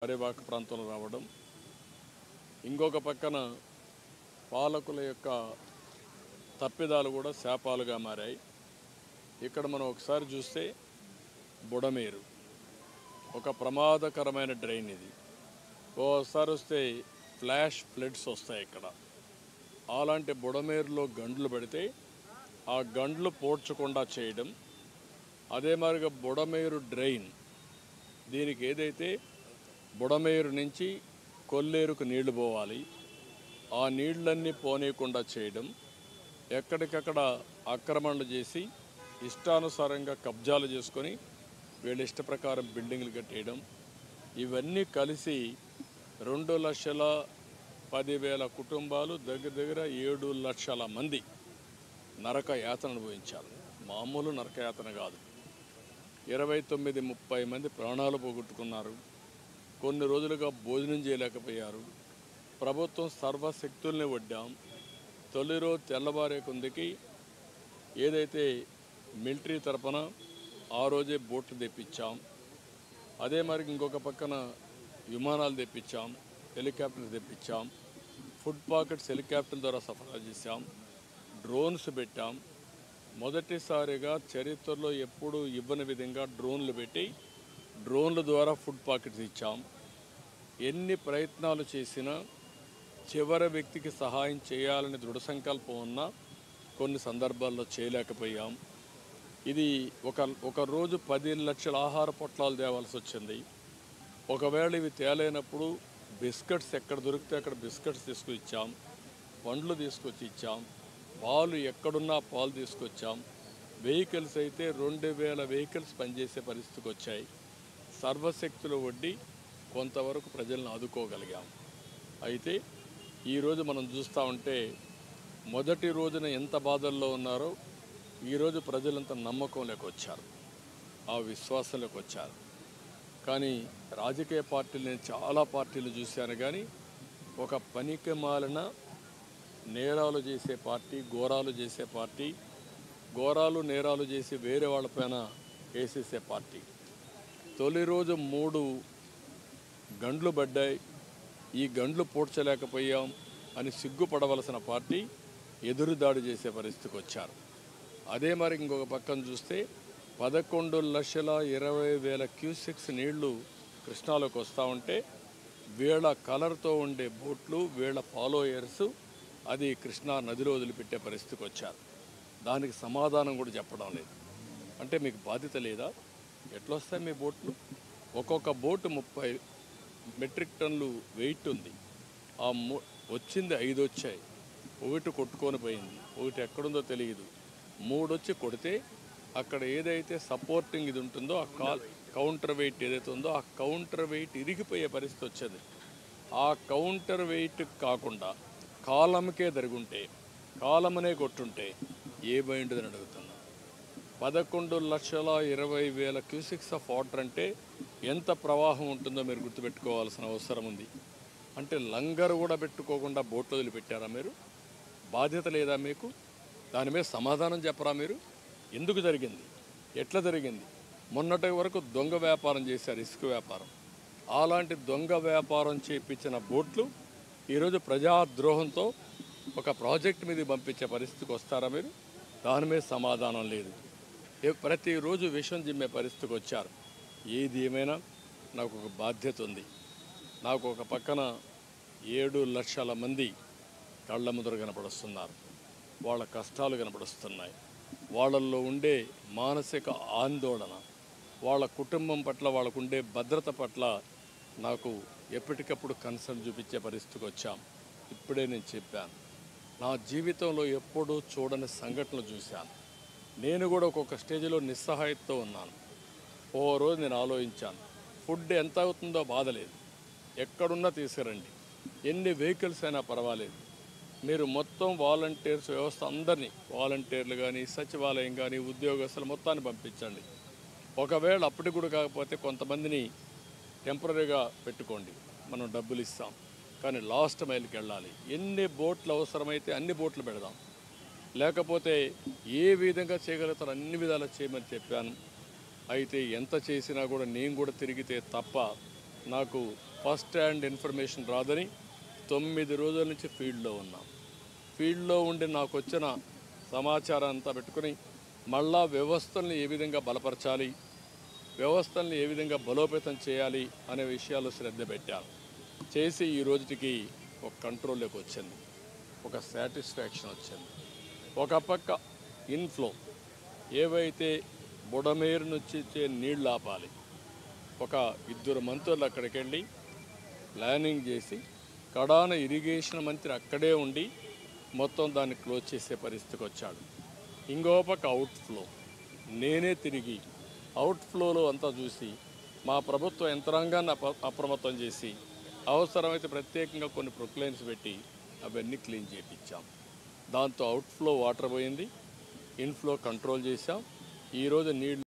పరివాహక ప్రాంతంలో రావడం, ఇంకొక పక్కన పాలకుల యొక్క తప్పిదాలు కూడా శాపాలుగా మారాయి. ఇక్కడ మనం ఒకసారి చూస్తే బుడమేరు ఒక ప్రమాదకరమైన డ్రైన్. ఇది ఓసారి వస్తే ఫ్లాష్ ఫ్లడ్స్ వస్తాయి. ఇక్కడ అలాంటి బుడమేరులో గండ్లు పెడితే ఆ గండ్లు పోడ్చకుండా చేయడం, అదే మాదిరిగా బుడమేరు డ్రైన్, దీనికి ఏదైతే బుడమేరు నుంచి కొల్లేరుకు నీళ్లు పోవాలి, ఆ నీళ్ళన్నీ పోనీయకుండా చేయడం, ఎక్కడికక్కడ ఆక్రమణలు చేసి ఇష్టానుసారంగా కబ్జాలు చేసుకొని వీళ్ళ ఇష్ట ప్రకారం బిల్డింగ్లు కట్టేయడం, ఇవన్నీ కలిసి 2,10,000 కుటుంబాలు, దగ్గర దగ్గర 7 లక్షల మంది నరక యాతన అనుభవించారు. మామూలు నరకయాతన కాదు. 29-30 మంది ప్రాణాలు పోగొట్టుకున్నారు. కొన్ని రోజులుగా భోజనం చేయలేకపోయారు. ప్రభుత్వం సర్వశక్తుల్ని వడ్డాం. తొలి రోజు తెల్లవారే కొందికి ఏదైతే మిలిటరీ తరపున ఆ రోజే బోట్లు తెప్పించాం. అదే మరి ఇంకొక పక్కన విమానాలు తెప్పించాం, హెలికాప్టర్లు తెప్పించాం, ఫుడ్ పాకెట్స్ హెలికాప్టర్ ద్వారా సరఫరా చేశాం, డ్రోన్స్ పెట్టాం. మొదటిసారిగా చరిత్రలో ఎప్పుడూ ఇవ్వని విధంగా డ్రోన్లు పెట్టి డ్రోన్ల ద్వారా ఫుడ్ పాకెట్స్ ఇచ్చాం. ఎన్ని ప్రయత్నాలు చేసినా చివరి వ్యక్తికి సహాయం చేయాలని దృఢ సంకల్పం ఉన్నా కొన్ని సందర్భాల్లో చేయలేకపోయాం. ఇది ఒక రోజు 10 లక్షల ఆహార పొట్లాలు తేవాల్సి వచ్చింది. ఒకవేళ ఇవి తేలేనప్పుడు బిస్కెట్స్ ఎక్కడ దొరికితే అక్కడ బిస్కెట్స్ తీసుకొచ్చాం, పండ్లు తీసుకొచ్చి ఇచ్చాం, పాలు ఎక్కడున్నా పాలు తీసుకొచ్చాం. వెహికల్స్ అయితే 2,000 వెహికల్స్ పనిచేసే పరిస్థితికి వచ్చాయి. సర్వశక్తులు వడ్డీ కొంతవరకు ప్రజలను ఆదుకోగలిగాం. అయితే ఈరోజు మనం చూస్తూ ఉంటే మొదటి రోజున ఎంత బాధల్లో ఉన్నారో ఈరోజు ప్రజలంతా నమ్మకంలోకి వచ్చారు, ఆ విశ్వాసంలోకి వచ్చారు. కానీ రాజకీయ పార్టీలు, నేను చాలా పార్టీలు చూశాను, కానీ ఒక పనికి మాలిన నేరాలు చేసే పార్టీ, ఘోరాలు చేసే పార్టీ, ఘోరాలు నేరాలు చేసి వేరే వాళ్ళపైన వేసేసే పార్టీ. తొలి రోజు 3 గండ్లు పడ్డాయి, ఈ గండ్లు పూడ్చలేకపోయాం అని సిగ్గుపడవలసిన పార్టీ ఎదురుదాడి చేసే పరిస్థితికి వచ్చారు. అదే మరి ఇంకొక పక్కన చూస్తే 11,20,000 క్యూసెక్స్ నీళ్లు కృష్ణాలోకి వస్తూ ఉంటే వీళ్ళ కలర్తో ఉండే బోట్లు, వీళ్ళ ఫాలోయర్స్ అది కృష్ణా నదిలో వదిలిపెట్టే పరిస్థితికి వచ్చారు. దానికి సమాధానం కూడా చెప్పడం లేదు. అంటే మీకు బాధ్యత లేదా? ఎట్లా వస్తాయి మీ బోట్లు? ఒక్కొక్క బోటు 30 మెట్రిక్ టన్నులు వెయిట్ ఉంది. వచ్చింది 5 వచ్చాయి, ఒకటి కొట్టుకొని పోయింది, ఒకటి ఎక్కడుందో తెలియదు, 3 వచ్చి కొడితే అక్కడ ఏదైతే సపోర్టింగ్ ఇది ఉంటుందో ఆ కౌంటర్ వెయిట్ ఏదైతే ఉందో ఆ కౌంటర్ వెయిట్ ఇరిగిపోయే పరిస్థితి వచ్చింది. ఆ కౌంటర్ వెయిట్ కాకుండా కాలంకే జరుగుంటే, కాలమనే కొట్టుంటే ఏమైందని అడుగుతున్నా. 11,20,000 క్యూసెక్స్ ఆఫ్ వాటర్ అంటే ఎంత ప్రవాహం ఉంటుందో మీరు గుర్తుపెట్టుకోవాల్సిన అవసరం ఉంది. అంటే లంగర్ కూడా పెట్టుకోకుండా బోట్లు వదిలిపెట్టారా మీరు? బాధ్యత లేదా మీకు? దాని మీద సమాధానం చెప్పరా మీరు? ఎందుకు జరిగింది? ఎట్లా జరిగింది? మొన్నటి వరకు దొంగ వ్యాపారం చేశారు, ఇసుక వ్యాపారం. అలాంటి దొంగ వ్యాపారం చేయించిన బోట్లు ఈరోజు ప్రజాద్రోహంతో ఒక ప్రాజెక్ట్ మీద పంపించే పరిస్థితికి వస్తారా మీరు? దాని మీద సమాధానం లేదు. ప్రతిరోజు విషం జిమ్మే పరిస్థితికి వచ్చారు. ఏది ఏమైనా నాకు ఒక బాధ్యత ఉంది. నాకు ఒక పక్కన 7 లక్షల మంది కళ్ళ ముద్ర కనపడుస్తున్నారు, వాళ్ళ కష్టాలు కనపడుస్తున్నాయి, వాళ్ళల్లో ఉండే మానసిక ఆందోళన, వాళ్ళ కుటుంబం పట్ల వాళ్ళకుండే భద్రత పట్ల నాకు ఎప్పటికప్పుడు కన్సర్న్ చూపించే పరిస్థితికి వచ్చాం. ఇప్పుడే నేను చెప్పాను, నా జీవితంలో ఎప్పుడూ చూడని సంఘటనలు చూశాను. నేను కూడా ఒక్కొక్క స్టేజ్లో నిస్సహాయతతో ఉన్నాను. ఓ రోజు నేను ఆలోచించాను, ఫుడ్ ఎంత అవుతుందో బాధలేదు, ఎక్కడున్నా తీసుకురండి, ఎన్ని వెహికల్స్ అయినా పర్వాలేదు, మీరు మొత్తం వాలంటీర్స్ వ్యవస్థ అందరినీ, వాలంటీర్లు కానీ, సచివాలయం కానీ, ఉద్యోగస్తులు మొత్తాన్ని పంపించండి. ఒకవేళ అప్పటికి కూడా కాకపోతే కొంతమందిని టెంపరీగా పెట్టుకోండి, మనం డబ్బులు ఇస్తాం, కానీ లాస్ట్ మైల్కి వెళ్ళాలి. ఎన్ని బోట్లు అవసరమైతే అన్ని బోట్లు పెడదాం, లేకపోతే ఏ విధంగా చేయగలుగుతారో అన్ని విధాలు చేయమని చెప్పాను. అయితే ఎంత చేసినా కూడా నేను కూడా తిరిగితే తప్ప నాకు ఫస్ట్ హ్యాండ్ ఇన్ఫర్మేషన్ రాదని 9 రోజుల నుంచి ఫీల్డ్లో ఉన్నాం. ఫీల్డ్లో ఉండి నాకు వచ్చిన సమాచారం అంతా పెట్టుకుని మళ్ళా వ్యవస్థల్ని ఏ విధంగా బలపరచాలి, వ్యవస్థల్ని ఏ విధంగా బలోపేతం చేయాలి అనే విషయాలు శ్రద్ధ పెట్టాను. చేసి ఈ రోజుకి ఒక కంట్రోల్లోకి వచ్చింది, ఒక సాటిస్ఫాక్షన్ వచ్చింది. ఒక పక్క ఇన్ఫ్లో ఏవైతే బుడమేరు నుంచి ఇచ్చే నీళ్ళు ఆపాలి, ఒక 2 మంత్రులు అక్కడికి వెళ్ళి ప్లానింగ్ చేసి కడాన ఇరిగేషన్ మంత్రి అక్కడే ఉండి మొత్తం దాన్ని క్లోజ్ చేసే పరిస్థితికి వచ్చాడు. ఇంకో పక్క అవుట్ఫ్లో నేనే తిరిగి అవుట్ఫ్లోలో అంతా చూసి మా ప్రభుత్వ యంత్రాంగాన్ని అప్రమత్తం చేసి అవసరమైతే ప్రత్యేకంగా కొన్ని ప్రొక్లైన్స్ పెట్టి అవన్నీ క్లీన్ చేయించాం. దాంతో అవుట్ఫ్లో వాటర్ పోయింది, ఇన్ఫ్లో కంట్రోల్ చేశాం. ఈరోజు నీళ్ళు